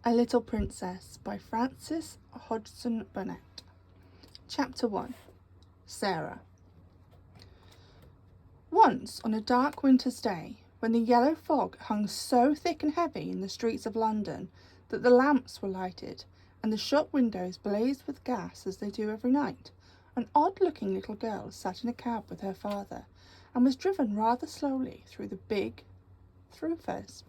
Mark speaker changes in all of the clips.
Speaker 1: A Little Princess by Frances Hodgson Burnett. Chapter 1. Sara. Once, on a dark winter's day, when the yellow fog hung so thick and heavy in the streets of London that the lamps were lighted and the shop windows blazed with gas as they do every night, an odd-looking little girl sat in a cab with her father and was driven rather slowly through the big thoroughfares.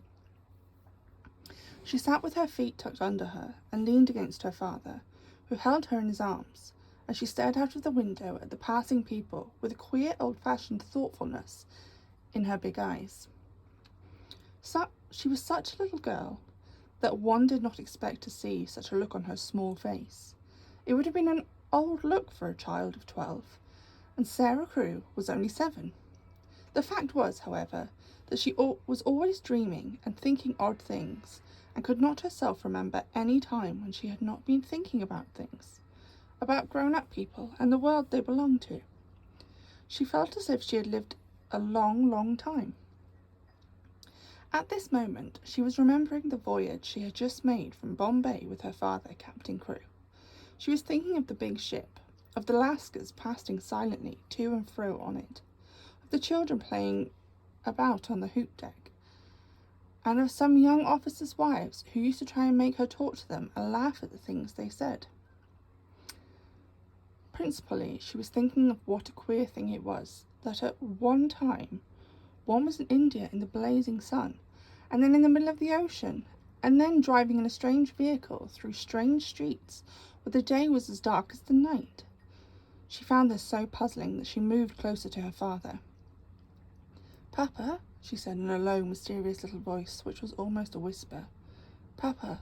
Speaker 1: She sat with her feet tucked under her and leaned against her father, who held her in his arms, as she stared out of the window at the passing people with a queer old-fashioned thoughtfulness in her big eyes. She was such a little girl that one did not expect to see such a look on her small face. It would have been an old look for a child of 12, and Sara Crewe was only 7. The fact was, however, that she was always dreaming and thinking odd things, and could not herself remember any time when she had not been thinking about things, about grown-up people and the world they belonged to. She felt as if she had lived a long, long time. At this moment, she was remembering the voyage she had just made from Bombay with her father, Captain Crewe. She was thinking of the big ship, of the lascars passing silently to and fro on it, of the children playing about on the hoop deck, and of some young officers' wives who used to try and make her talk to them and laugh at the things they said. Principally, she was thinking of what a queer thing it was that at one time one was in India in the blazing sun, and then in the middle of the ocean, and then driving in a strange vehicle through strange streets where the day was as dark as the night. She found this so puzzling that she moved closer to her father. "Papa," she said in a low, mysterious little voice which was almost a whisper. "Papa."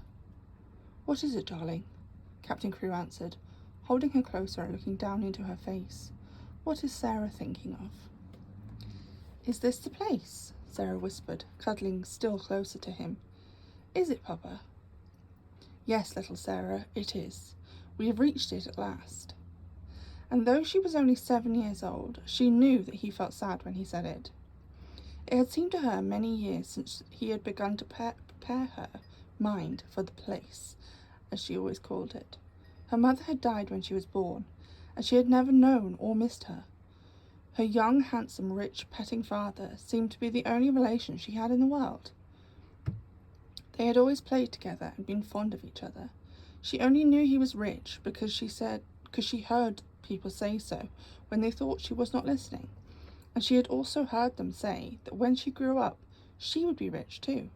Speaker 1: "What is it, darling?" Captain Crewe answered, holding her closer and looking down into her face. "What is Sara thinking of?" "Is this the place?" Sara whispered, cuddling still closer to him. "Is it, Papa?" "Yes, little Sara, it is. We have reached it at last." And though she was only 7 years old, she knew that he felt sad when he said it. It had seemed to her many years since he had begun to prepare her mind for the place, as she always called it. Her mother had died when she was born, and she had never known or missed her. Her young, handsome, rich, petting father seemed to be the only relation she had in the world. They had always played together and been fond of each other. She only knew he was rich because she heard people say so when they thought she was not listening, and she had also heard them say that when she grew up she would be rich too.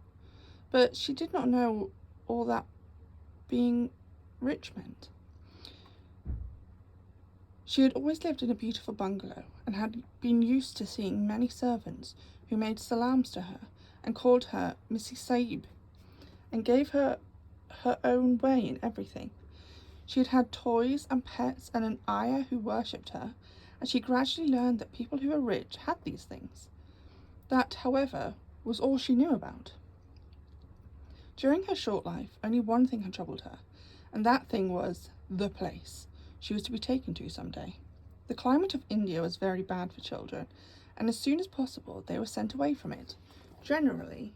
Speaker 1: But she did not know all that being rich meant. She had always lived in a beautiful bungalow and had been used to seeing many servants who made salams to her and called her Missy Saib and gave her her own way in everything. She had had toys and pets and an ayah who worshipped her, and she gradually learned that people who were rich had these things. That, however, was all she knew about. During her short life, only one thing had troubled her, and that thing was the place she was to be taken to some day. The climate of India was very bad for children, and as soon as possible they were sent away from it, generally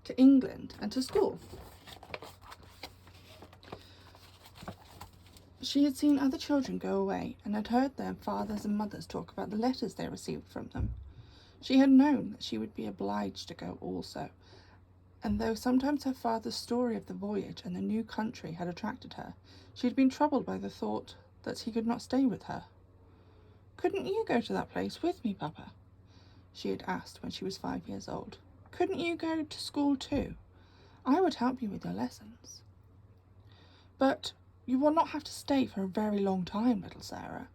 Speaker 1: to England and to school. She had seen other children go away and had heard their fathers and mothers talk about the letters they received from them. She had known that she would be obliged to go also, and though sometimes her father's story of the voyage and the new country had attracted her, she had been troubled by the thought that he could not stay with her. "Couldn't you go to that place with me, Papa?" she had asked when she was 5 years old. "Couldn't you go to school too? I would help you with your lessons." "But you will not have to stay for a very long time, little Sara,"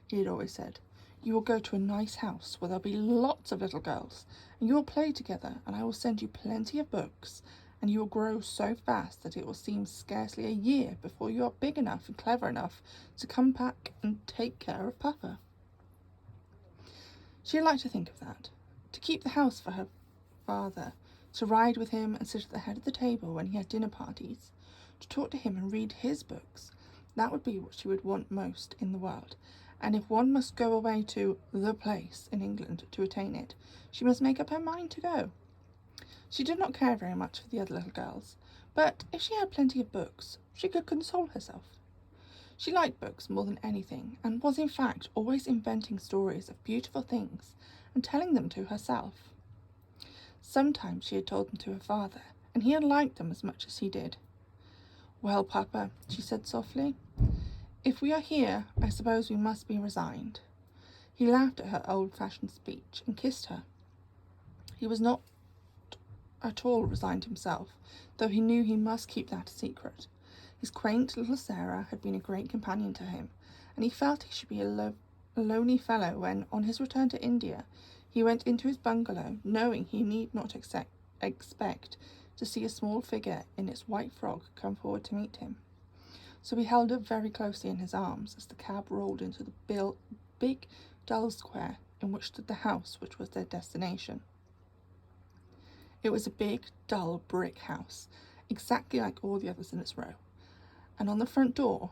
Speaker 1: he had always said. "You will go to a nice house where there'll be lots of little girls, and you will play together, and I will send you plenty of books, and you will grow so fast that it will seem scarcely a year before you are big enough and clever enough to come back and take care of Papa." She had liked to think of that, to keep the house for her father, to ride with him and sit at the head of the table when he had dinner parties, to talk to him and read his books. That would be what she would want most in the world, and if one must go away to the place in England to attain it, she must make up her mind to go. She did not care very much for the other little girls, but if she had plenty of books, she could console herself. She liked books more than anything, and was in fact always inventing stories of beautiful things and telling them to herself. Sometimes she had told them to her father, and he had liked them as much as he did. "Well, Papa," she said softly, "if we are here, I suppose we must be resigned." He laughed at her old-fashioned speech and kissed her. He was not at all resigned himself, though he knew he must keep that a secret. His quaint little Sara had been a great companion to him, and he felt he should be a lonely fellow when, on his return to India, he went into his bungalow, knowing he need not expect to see a small figure in its white frock come forward to meet him. So he held her very closely in his arms as the cab rolled into the big, dull square in which stood the house which was their destination. It was a big, dull brick house, exactly like all the others in its row, and on the front door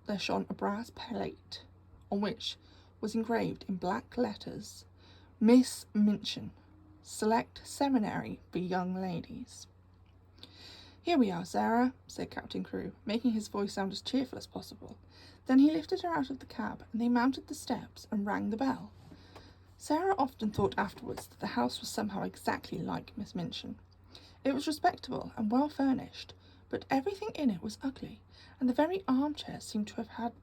Speaker 1: there shone a brass plate on which was engraved in black letters, "Miss Minchin, Select Seminary for Young Ladies." "Here we are, Sara," said Captain Crewe, making his voice sound as cheerful as possible. Then he lifted her out of the cab, and they mounted the steps and rang the bell. Sara often thought afterwards that the house was somehow exactly like Miss Minchin. It was respectable and well furnished, but everything in it was ugly, and the very armchairs seemed to have had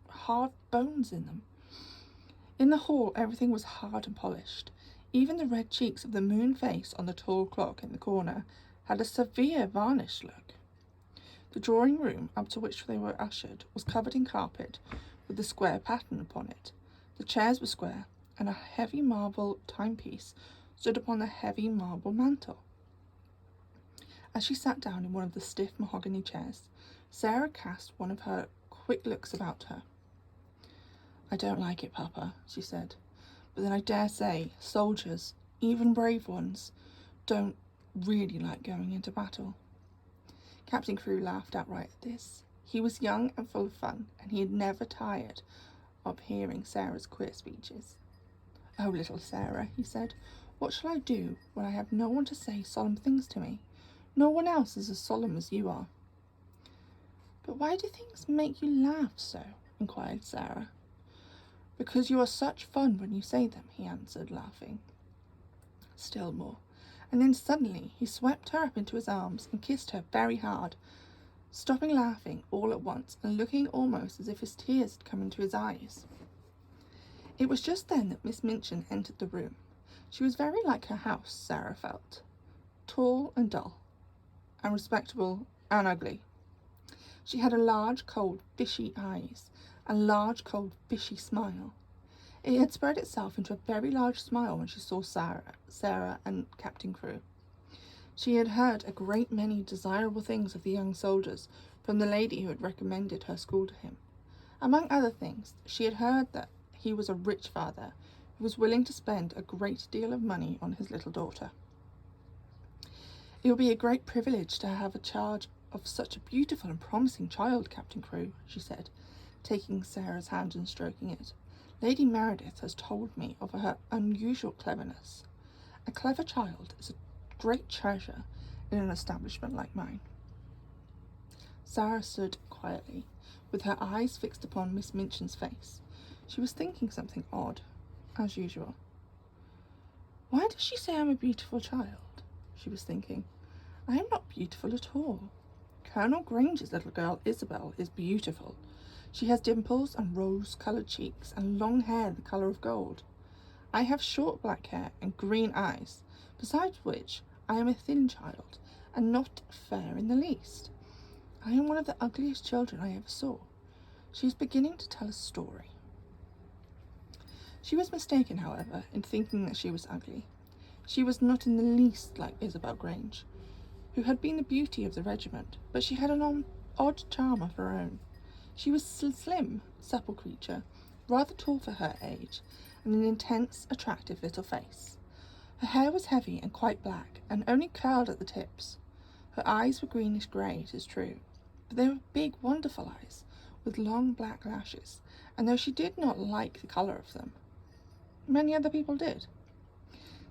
Speaker 1: hard bones in them. In the hall everything was hard and polished. Even the red cheeks of the moon face on the tall clock in the corner had a severe varnished look. The drawing room, up to which they were ushered, was covered in carpet with the square pattern upon it. The chairs were square, and a heavy marble timepiece stood upon the heavy marble mantel. As she sat down in one of the stiff mahogany chairs, Sara cast one of her quick looks about her. "I don't like it, Papa," she said, "but then I dare say soldiers, even brave ones, don't really like going into battle." Captain Crewe laughed outright at this. He was young and full of fun, and he had never tired of hearing Sara's queer speeches. "Oh, little Sara," he said, "what shall I do when I have no one to say solemn things to me? No one else is as solemn as you are." "But why do things make you laugh so?" inquired Sara. "Because you are such fun when you say them," he answered, laughing still more. And then suddenly he swept her up into his arms and kissed her very hard, stopping laughing all at once and looking almost as if his tears had come into his eyes. It was just then that Miss Minchin entered the room. She was very like her house, Sara felt, tall and dull, and respectable and ugly. She had a large, cold, fishy eyes, and a large, cold, fishy smile. It had spread itself into a very large smile when she saw Sara and Captain Crewe. She had heard a great many desirable things of the young soldiers from the lady who had recommended her school to him. Among other things, she had heard that he was a rich father who was willing to spend a great deal of money on his little daughter. "It will be a great privilege to have a charge of such a beautiful and promising child, Captain Crewe," she said, taking Sara's hand and stroking it. "Lady Meredith has told me of her unusual cleverness. A clever child is a great treasure in an establishment like mine." Sara stood quietly, with her eyes fixed upon Miss Minchin's face. She was thinking something odd, as usual. "Why does she say I'm a beautiful child?" she was thinking. "I am not beautiful at all. Colonel Granger's little girl, Isabel, is beautiful. She has dimples and rose-coloured cheeks and long hair the colour of gold. I have short black hair and green eyes, besides which I am a thin child, and not fair in the least. I am one of the ugliest children I ever saw." She was beginning to tell a story. She was mistaken, however, in thinking that she was ugly. She was not in the least like Isabel Grange, who had been the beauty of the regiment, but she had an odd charm of her own. She was a slim, supple creature, rather tall for her age, and an intense, attractive little face. Her hair was heavy and quite black, and only curled at the tips. Her eyes were greenish-grey, it is true, but they were big, wonderful eyes, with long black lashes, and though she did not like the colour of them, many other people did.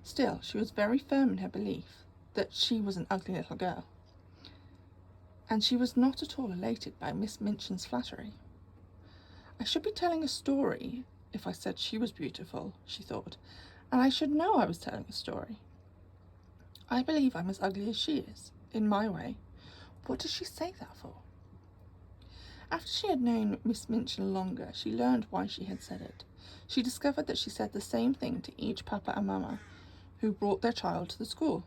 Speaker 1: Still, she was very firm in her belief that she was an ugly little girl, and she was not at all elated by Miss Minchin's flattery. I should be telling a story if I said she was beautiful, she thought, and I should know I was telling a story. I believe I'm as ugly as she is, in my way. What does she say that for? After she had known Miss Minchin longer, she learned why she had said it. She discovered that she said the same thing to each papa and mamma who brought their child to the school.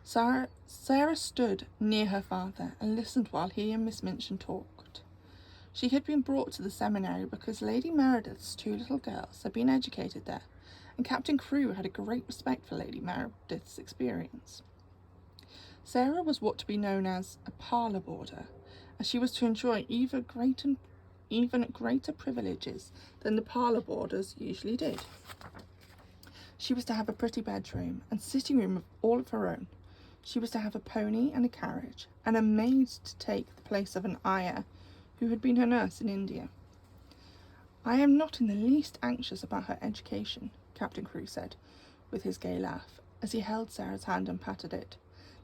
Speaker 1: Sara stood near her father and listened while he and Miss Minchin talked. She had been brought to the seminary because Lady Meredith's 2 little girls had been educated there, and Captain Crewe had a great respect for Lady Meredith's experience. Sara was what to be known as a parlour boarder, and she was to enjoy even greater privileges than the parlour boarders usually did. She was to have a pretty bedroom and sitting room all of her own. She was to have a pony and a carriage, and a maid to take the place of an ayah who had been her nurse in India. I am not in the least anxious about her education, Captain Crewe said, with his gay laugh, as he held Sara's hand and patted it.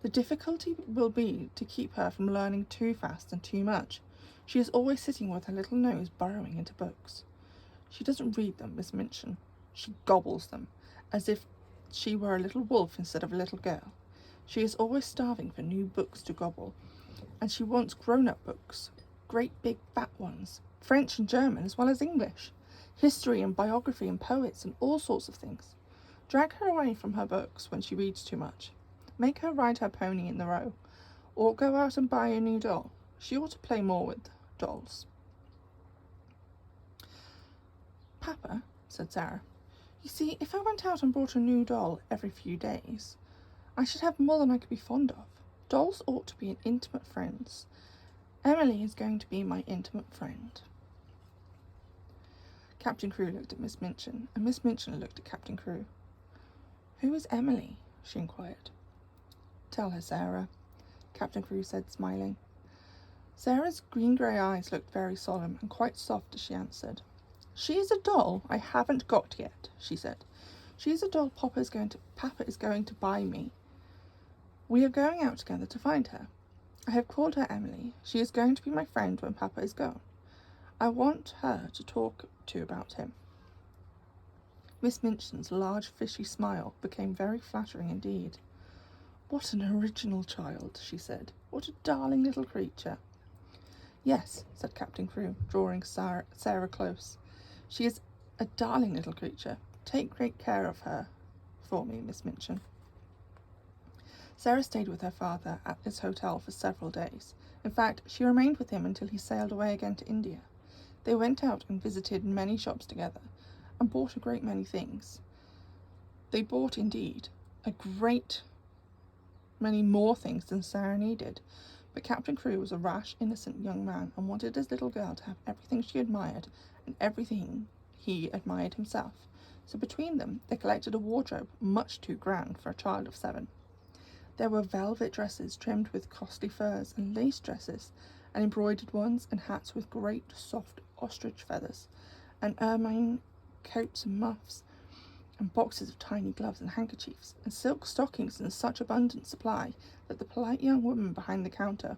Speaker 1: The difficulty will be to keep her from learning too fast and too much. She is always sitting with her little nose burrowing into books. She doesn't read them, Miss Minchin. She gobbles them, as if she were a little wolf instead of a little girl. She is always starving for new books to gobble, and she wants grown-up books, great big fat ones, French and German as well as English, history and biography and poets and all sorts of things. Drag her away from her books when she reads too much. Make her ride her pony in the Row, or go out and buy a new doll. She ought to play more with dolls. Papa, said Sara, you see, if I went out and bought a new doll every few days, I should have more than I could be fond of. Dolls ought to be intimate friends. Emily is going to be my intimate friend. Captain Crewe looked at Miss Minchin, and Miss Minchin looked at Captain Crewe. Who is Emily? She inquired. Tell her, Sara, Captain Crewe said, smiling. Sara's green-grey eyes looked very solemn and quite soft as she answered. She is a doll I haven't got yet, she said. She is a doll Papa is going to buy me. We are going out together to find her. I have called her Emily. She is going to be my friend when Papa is gone. I want her to talk to about him. Miss Minchin's large fishy smile became very flattering indeed. What an original child, she said. What a darling little creature. Yes, said Captain Crewe, drawing Sara close. She is a darling little creature. Take great care of her for me, Miss Minchin. Sara stayed with her father at his hotel for several days. In fact, she remained with him until he sailed away again to India. They went out and visited many shops together and bought a great many things. They bought, indeed, a great many more things than Sara needed, but Captain Crewe was a rash, innocent young man and wanted his little girl to have everything she admired and everything he admired himself. So between them, they collected a wardrobe much too grand for a child of 7. There were velvet dresses trimmed with costly furs, and lace dresses, and embroidered ones, and hats with great soft ostrich feathers, and ermine coats and muffs, and boxes of tiny gloves and handkerchiefs, and silk stockings in such abundant supply that the polite young women behind the counter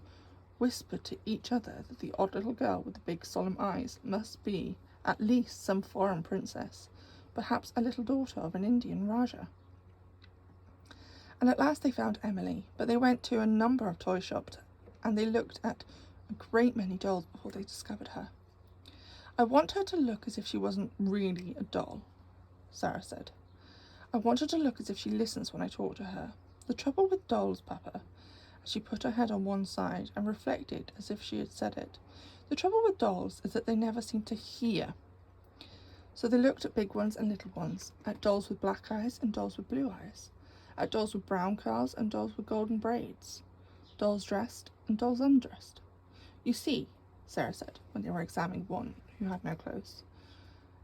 Speaker 1: whispered to each other that the odd little girl with the big solemn eyes must be at least some foreign princess, perhaps a little daughter of an Indian Rajah. And at last they found Emily, but they went to a number of toy shops, and they looked at a great many dolls before they discovered her. I want her to look as if she wasn't really a doll, Sara said. I want her to look as if she listens when I talk to her. The trouble with dolls, Papa, she put her head on one side and reflected as if she had said it. The trouble with dolls is that they never seem to hear. So they looked at big ones and little ones, at dolls with black eyes and dolls with blue eyes, at dolls with brown curls and dolls with golden braids, dolls dressed and dolls undressed. You see, Sara said, when they were examining one who had no clothes,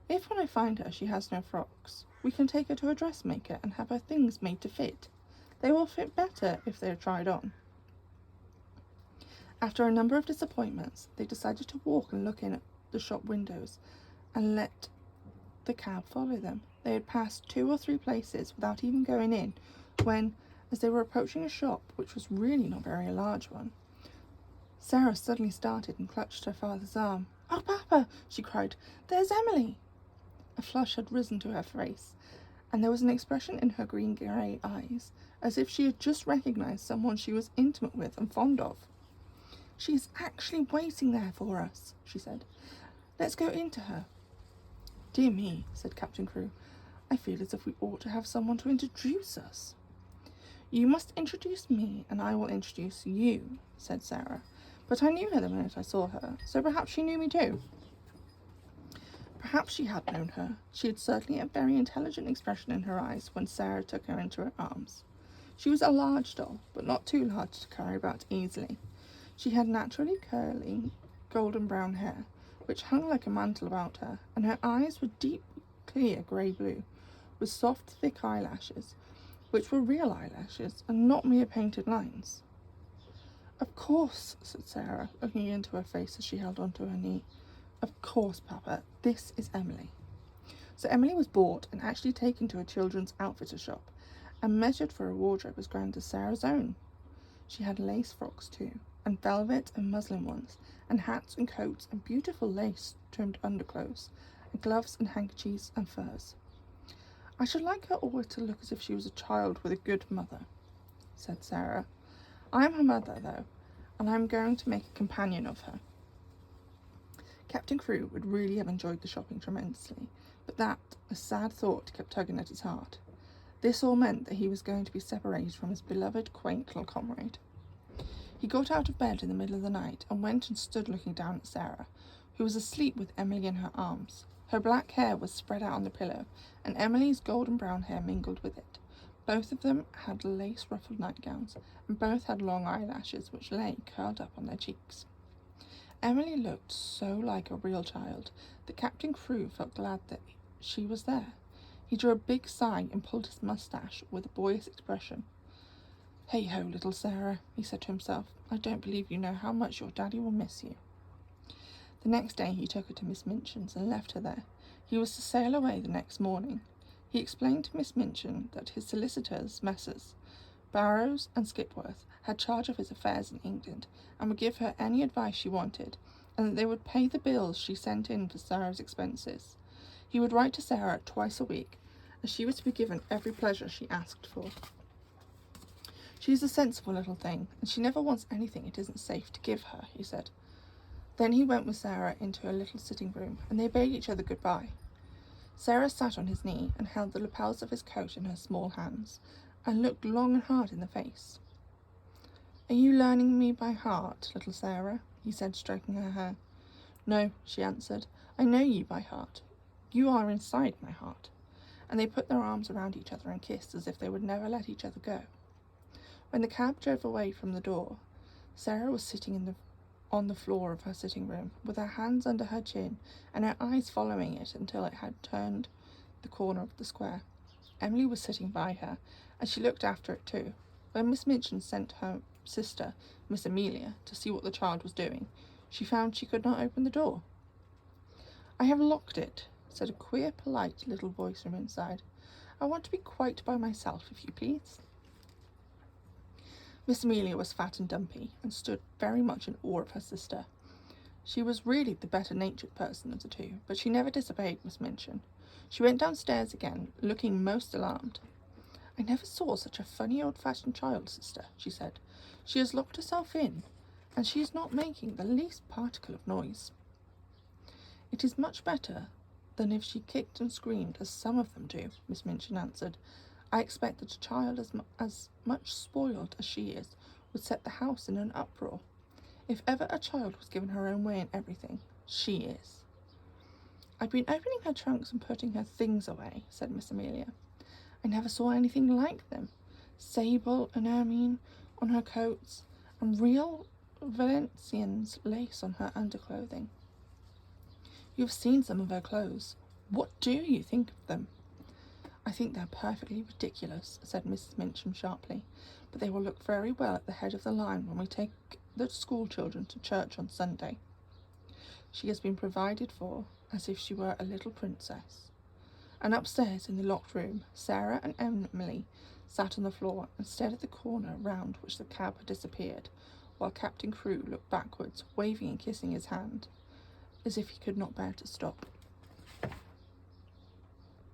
Speaker 1: if when I find her she has no frocks, we can take her to a dressmaker and have her things made to fit. They will fit better if they are tried on. After a number of disappointments, they decided to walk and look in at the shop windows and let the cab follow them. They had passed 2 or 3 places without even going in when, As they were approaching a shop, which was really not very large one, Sara suddenly started and clutched her father's arm. "Oh, Papa!" she cried. "There's Emily!" A flush had risen to her face, and there was an expression in her green-grey eyes, as if she had just recognised someone she was intimate with and fond of. "She is actually waiting there for us," she said. "Let's go in to her." "Dear me," said Captain Crewe. "I feel as if we ought to have someone to introduce us." "You must introduce me, and I will introduce you," said Sara. "But I knew her the minute I saw her, so perhaps she knew me too." Perhaps she had known her. She had certainly a very intelligent expression in her eyes when Sara took her into her arms. She was a large doll, but not too large to carry about easily. She had naturally curly, golden brown hair, which hung like a mantle about her, and her eyes were deep, clear grey-blue, with soft, thick eyelashes, which were real eyelashes and not mere painted lines. "Of course," said Sara, looking into her face as she held on to her knee. "Of course, Papa, this is Emily." So Emily was bought and actually taken to a children's outfitter shop and measured for a wardrobe as grand as Sara's own. She had lace frocks too, and velvet and muslin ones, and hats and coats and beautiful lace-trimmed underclothes, and gloves and handkerchiefs and furs. "I should like her always to look as if she was a child with a good mother," said Sara. "I am her mother, though, and I am going to make a companion of her." Captain Crewe would really have enjoyed the shopping tremendously, but that, a sad thought, kept tugging at his heart. This all meant that he was going to be separated from his beloved, quaint little comrade. He got out of bed in the middle of the night and went and stood looking down at Sara, who was asleep with Emily in her arms. Her black hair was spread out on the pillow, and Emily's golden brown hair mingled with it. Both of them had lace-ruffled nightgowns, and both had long eyelashes which lay curled up on their cheeks. Emily looked so like a real child that Captain Crewe felt glad that she was there. He drew a big sigh and pulled his moustache with a boyish expression. "Hey-ho, little Sara," he said to himself. "I don't believe you know how much your daddy will miss you." The next day he took her to Miss Minchin's and left her there. He was to sail away the next morning. He explained to Miss Minchin that his solicitors, Messrs. Barrows and Skipworth, had charge of his affairs in England and would give her any advice she wanted, and that they would pay the bills she sent in for Sara's expenses. He would write to Sara twice a week, as she was to be given every pleasure she asked for. "She is a sensible little thing, and she never wants anything it isn't safe to give her," he said. Then he went with Sara into a little sitting room, and they bade each other goodbye. Sara sat on his knee and held the lapels of his coat in her small hands, and looked long and hard in the face. "Are you learning me by heart, little Sara?" he said, stroking her hair. "No," she answered. "I know you by heart. You are inside my heart." And they put their arms around each other and kissed as if they would never let each other go. When the cab drove away from the door, Sara was sitting on the floor of her sitting room, with her hands under her chin and her eyes following it until it had turned the corner of the square. Emily was sitting by her, and she looked after it too. When Miss Minchin sent her sister, Miss Amelia, to see what the child was doing, she found she could not open the door. "I have locked it," said a queer, polite little voice from inside. "I want to be quite by myself, if you please." Miss Amelia was fat and dumpy, and stood very much in awe of her sister. She was really the better-natured person of the two, but she never disobeyed Miss Minchin. She went downstairs again, looking most alarmed. "I never saw such a funny old-fashioned child, sister," she said. "She has locked herself in, and she is not making the least particle of noise." "It is much better than if she kicked and screamed, as some of them do," Miss Minchin answered. "I expect that a child as much spoiled as she is would set the house in an uproar. If ever a child was given her own way in everything, she is." "I've been opening her trunks and putting her things away," said Miss Amelia. "I never saw anything like them. Sable and ermine on her coats, and real Valenciennes lace on her underclothing. You've seen some of her clothes. What do you think of them?" "I think they're perfectly ridiculous," said Mrs. Minchin sharply, "but they will look very well at the head of the line when we take the school children to church on Sunday. She has been provided for as if she were a little princess." And upstairs in the locked room, Sara and Emily sat on the floor and stared at the corner round which the cab had disappeared, while Captain Crewe looked backwards, waving and kissing his hand, as if he could not bear to stop.